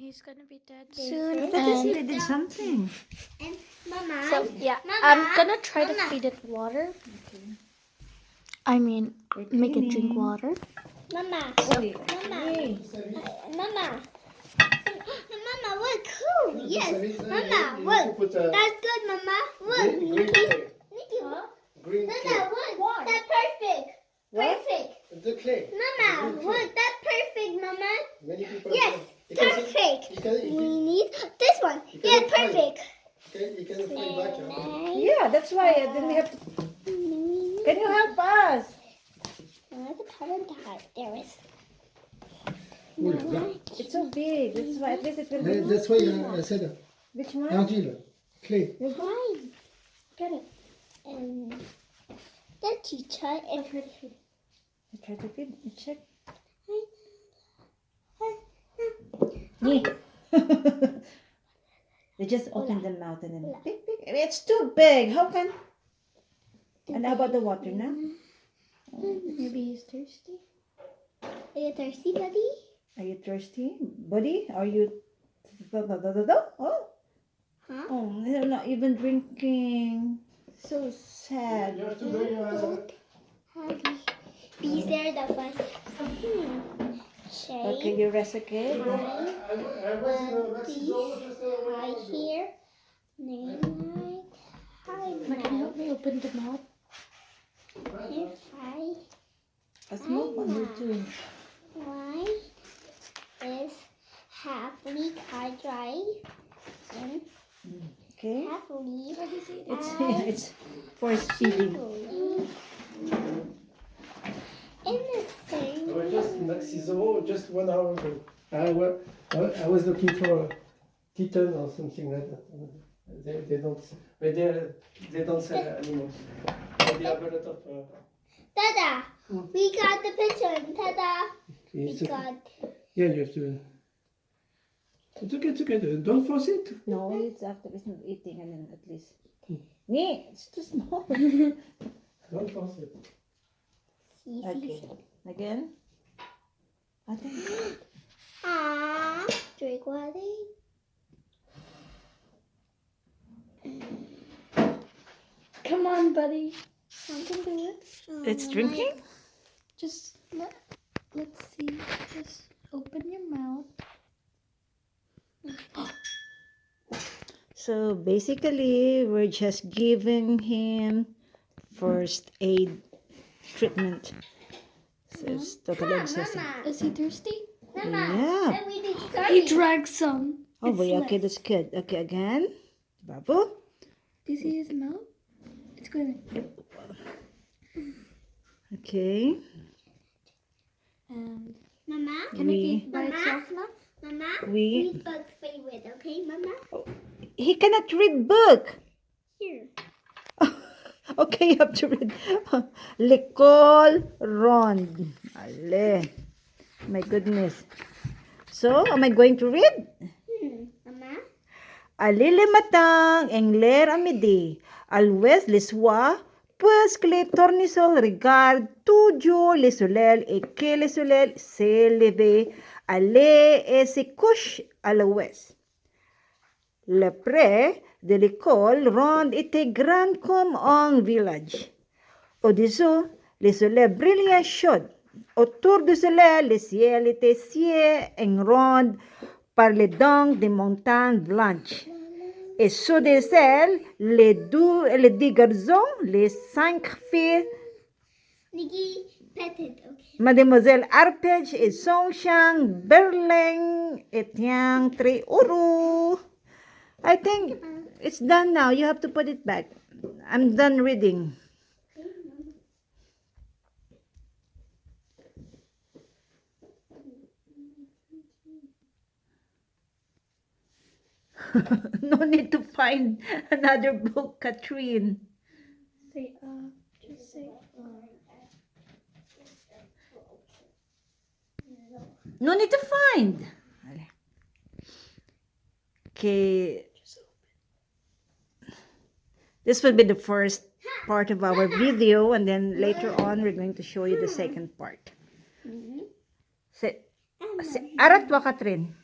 he's gonna be dead soon. I thought you did something. And Mama. So yeah, Mama, I'm gonna try to Mama. feed it water. I mean, make it drink water. Mama. Wait, Mama. wait. Mama. Mama, look, cool. Yes. Mama, look. That's good, Mama. Look, Nikki. Nikki, look. Green Mama, clay. look. That's perfect. Perfect. The clay. Mama, look. That's perfect, Mama. Many people. Yes, You can see- perfect. You can, We need this one. You Yeah, cannot find perfect. you can find back. Yeah, that's why. Then we have to. Can you help us? There is. It's so big. That's why. At least it will be. That's why I said Which one? argile, clay. Fine. Get it. And the teacher and her. Try to feed. Check. Yeah. They just open the mouth and then big. It's too big. How can? And how about the water now? Maybe he's thirsty. Are you thirsty, buddy? Are you thirsty, buddy? Are you? Oh, Huh? oh, they're not even drinking. So sad. You have to go. Huggy. These are the first. Shade. Okay, you rest, okay? Hi here. Name hi. Can you help me open the mouth? Here, hi. A small one will do. Why is happily car dry and Okay? happily It's force feeding. innocent. Just Maxi just 1 hour ago. I was looking for a kitten or something like that. They don't, but they don't sell animals. But they have a lot of. Dada, we got the picture. Tada, we It's okay. got. Yeah, you have to. It's okay. Don't force it. No, it's after it's not eating and then at least. Nee, it's too small. Don't force it. Okay. Again? I think. Ah, drink water. Come on, buddy. I can do it. It's drinking? Just let's see. Just open your mouth. So basically, we're just giving him first aid treatment. So it's totally obsessive. Mama, Is he thirsty? Mama, Yeah. and we did He started. drank some. Oh, It's boy, okay, less. that's good. Okay, again. Babu. Do you see his mouth? It's going. Okay. And Mama, can it We- eat by Mama? itself now? Mama, We- read book favorite, okay, Mama? He cannot read book. Here. Okay, you have to read. L'école ronde. Ale. My goodness. So, am I going to read? Mama, Aller le matin, engler à midi. À l'ouest, le soir, puisque les tournesols regardent toujours le soleil et que le soleil s'est levé, aller et se couche à l'ouest. Le près de l'école ronde était grand comme un village. Au-dessous, le soleil brillait chaud. Autour du soleil, le ciel était ciel en ronde par les dents des montagnes blanches. Et sous des ailes, les 10 garçons, les 5 filles, Nikki, pet it, okay? Mademoiselle Arpège et Songchang, Berling, et Tiang Tri Uru. I think it's done now. You have to put it back. I'm done reading. No need to find another book, Catherine. Say just say No need to find. Okay. This will be the first part of our video, and then later on we're going to show you the second part. Arat wa, Catherine.